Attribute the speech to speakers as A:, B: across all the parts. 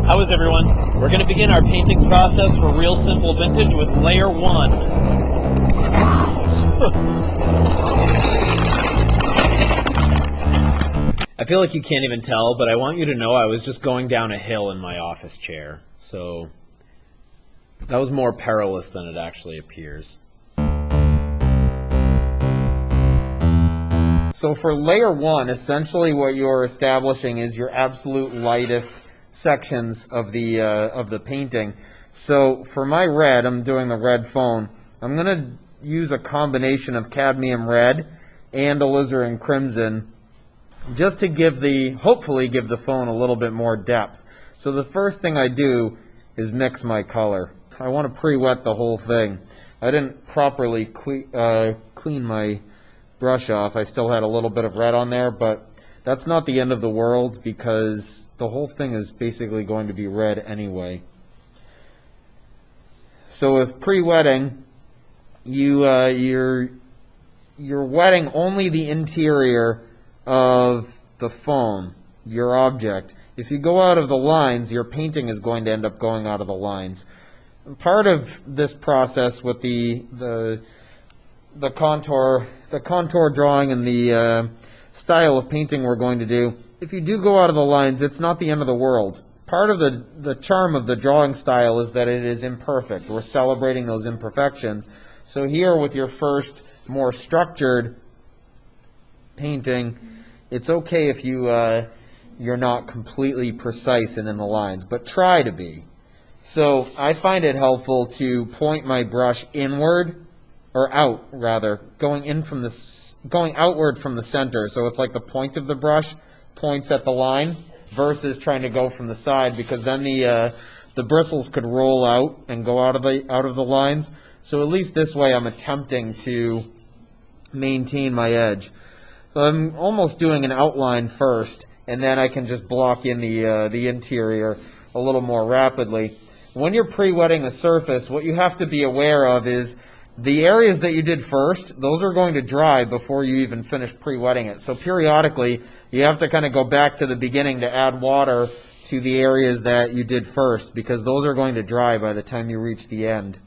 A: How is everyone? We're going to begin our painting process for Real Simple Vintage with layer 1. I feel like you can't even tell, but I want you to know I was just going down a hill in my office chair. So that was more perilous than it actually appears. So for layer 1, essentially what you're establishing is your absolute lightest sections of the painting. So for my red, I'm doing the red phone. I'm going to use a combination of cadmium red and alizarin crimson just to hopefully give the phone a little bit more depth. So the first thing I do is mix my color. I want to pre-wet the whole thing. I didn't properly clean my brush off. I still had a little bit of red on there, but that's not the end of the world because the whole thing is basically going to be red anyway. So with pre-wetting, you're wetting only the interior of the phone, your object. If you go out of the lines, your painting is going to end up going out of the lines. Part of this process with the contour drawing and the style of painting we're going to do, if you do go out of the lines, it's not the end of the world. Part of the charm of the drawing style is that it is imperfect. We're celebrating those imperfections. So here with your first more structured painting, it's okay if you're not completely precise and in the lines, but try to be. So I find it helpful to point my brush inward, or out rather, going outward from the center. So it's like the point of the brush points at the line versus trying to go from the side, because then the bristles could roll out and go out of the lines. So at least this way I'm attempting to maintain my edge. So I'm almost doing an outline first, and then I can just block in the interior a little more rapidly. When you're pre-wetting a surface, what you have to be aware of is the areas that you did first, those are going to dry before you even finish pre-wetting it. So periodically, you have to kind of go back to the beginning to add water to the areas that you did first, because those are going to dry by the time you reach the end.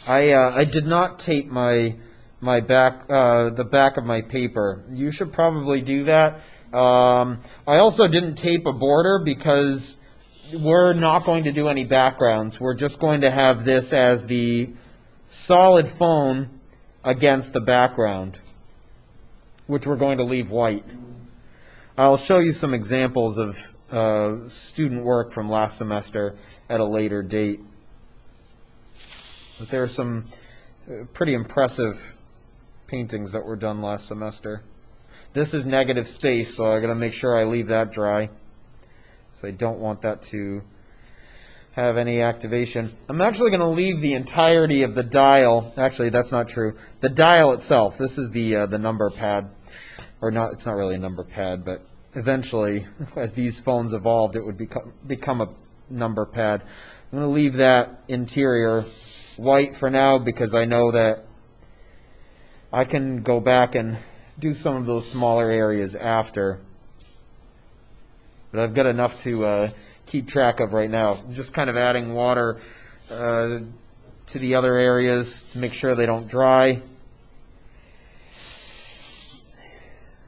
A: I did not tape the back of my paper. You should probably do that. I also didn't tape a border because we're not going to do any backgrounds. We're just going to have this as the solid phone against the background, which we're going to leave white. I'll show you some examples of student work from last semester at a later date. But there are some pretty impressive paintings that were done last semester. This is negative space, so I'm going to make sure I leave that dry, so I don't want that to have any activation. I'm actually going to leave the entirety of the dial. Actually, that's not true. The dial itself, this is the number pad. Or not, it's not really a number pad, but eventually, as these phones evolved, it would become a number pad. I'm going to leave that interior white for now because I know that I can go back and do some of those smaller areas after. But I've got enough to keep track of right now. I'm just kind of adding water to the other areas to make sure they don't dry.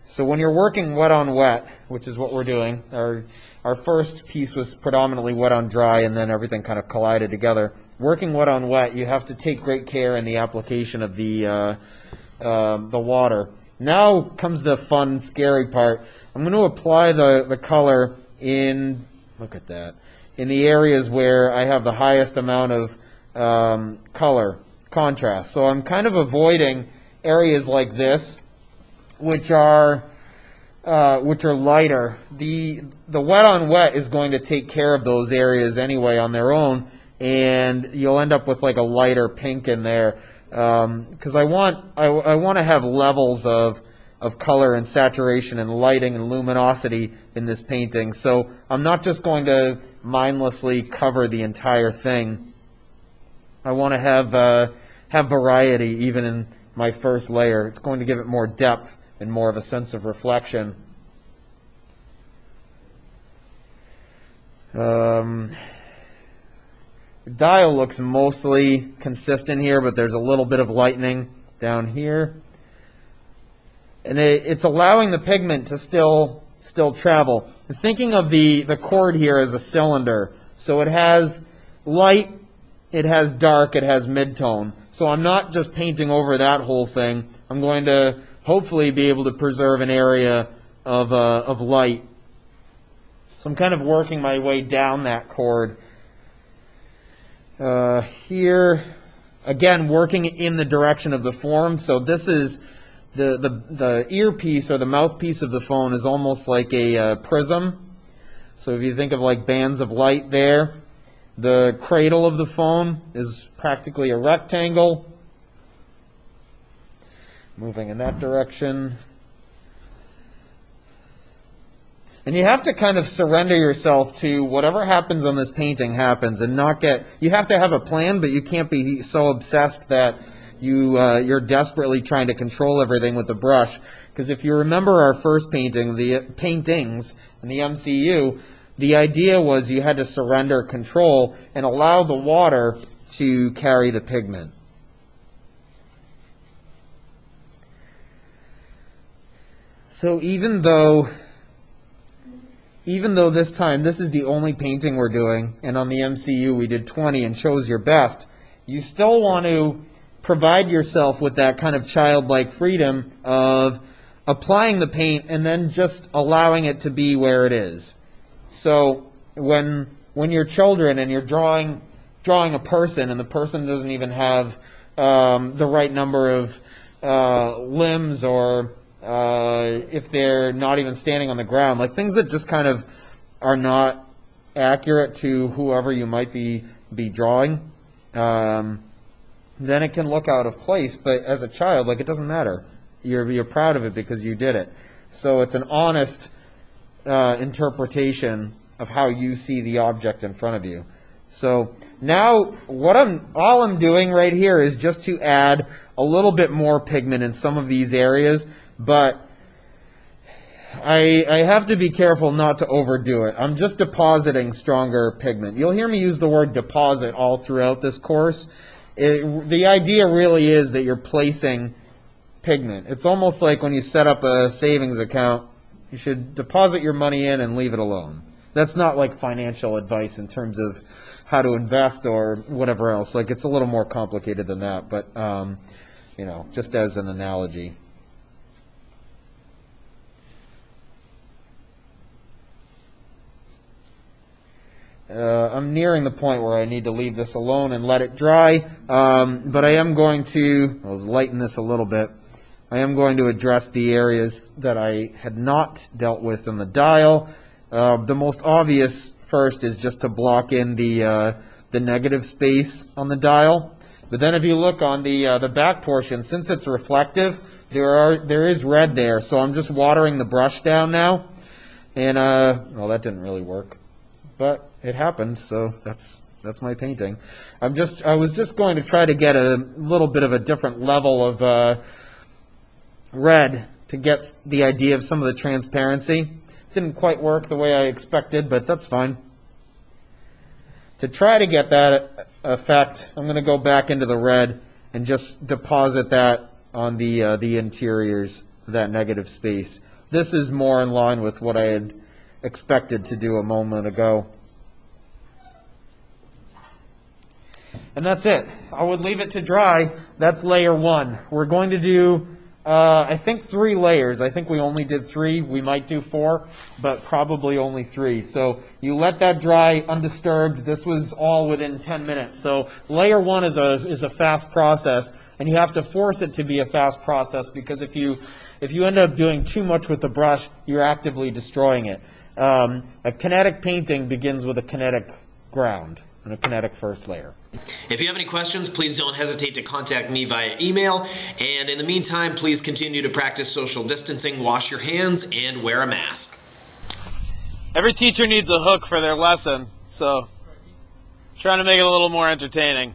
A: So when you're working wet on wet, which is what we're doing, our first piece was predominantly wet on dry, and then everything kind of collided together. Working wet on wet, you have to take great care in the application of the water. Now comes the fun, scary part. I'm going to apply the color in, look at that, in the areas where I have the highest amount of color contrast. So I'm kind of avoiding areas like this, which are lighter. The wet on wet is going to take care of those areas anyway on their own, and you'll end up with like a lighter pink in there. Because I want to have levels of color and saturation and lighting and luminosity in this painting. So I'm not just going to mindlessly cover the entire thing. I want to have variety even in my first layer. It's going to give it more depth and more of a sense of reflection. The dial looks mostly consistent here, but there's a little bit of lightening down here. And it's allowing the pigment to still travel. I'm thinking of the cord here as a cylinder. So it has light, it has dark, it has mid-tone. So I'm not just painting over that whole thing. I'm going to hopefully be able to preserve an area of light. So I'm kind of working my way down that cord. Here, again, working in the direction of the form. So this is the earpiece or the mouthpiece of the phone is almost like a prism. So if you think of like bands of light there, the cradle of the phone is practically a rectangle. Moving in that direction. And you have to kind of surrender yourself to whatever happens on this painting happens, and not get. You have to have a plan, but you can't be so obsessed that you're desperately trying to control everything with the brush. Because if you remember our first painting, the paintings in the MCU, the idea was you had to surrender control and allow the water to carry the pigment. So even though this time this is the only painting we're doing, and on the MCU we did 20 and chose your best, you still want to provide yourself with that kind of childlike freedom of applying the paint and then just allowing it to be where it is. So when you're children and you're drawing a person, and the person doesn't even have the right number of limbs, or if they're not even standing on the ground, like things that just kind of are not accurate to whoever you might be drawing, then it can look out of place. But as a child, like, it doesn't matter. You're proud of it because you did it. So it's an honest interpretation of how you see the object in front of you. So now all I'm doing right here is just to add a little bit more pigment in some of these areas, but I have to be careful not to overdo it. I'm just depositing stronger pigment. You'll hear me use the word deposit all throughout this course. The idea really is that you're placing pigment. It's almost like when you set up a savings account, you should deposit your money in and leave it alone. That's not like financial advice in terms of how to invest or whatever else. Like, it's a little more complicated than that, but just as an analogy. I'm nearing the point where I need to leave this alone and let it dry, but I am going to, I'll lighten this a little bit. I am going to address the areas that I had not dealt with in the dial. The most obvious first is just to block in the negative space on the dial. But then if you look on the back portion, since it's reflective, there is red there. So I'm just watering the brush down now, and well, that didn't really work, but it happened. So that's my painting. I was just going to try to get a little bit of a different level of red to get the idea of some of the transparency. Didn't quite work the way I expected, but that's fine. To try to get that effect, I'm going to go back into the red and just deposit that on the interiors, that negative space. This is more in line with what I had expected to do a moment ago. And that's it. I would leave it to dry. That's layer 1. We're going to do I think 3 layers. I think we only did 3. We might do 4, but probably only 3. So you let that dry undisturbed. This was all within 10 minutes. So layer 1 is a fast process, and you have to force it to be a fast process, because if you end up doing too much with the brush, you're actively destroying it. A kinetic painting begins with a kinetic ground and a kinetic first layer.
B: If you have any questions, please don't hesitate to contact me via email. And in the meantime, please continue to practice social distancing, wash your hands, and wear a mask.
C: Every teacher needs a hook for their lesson, so trying to make it a little more entertaining.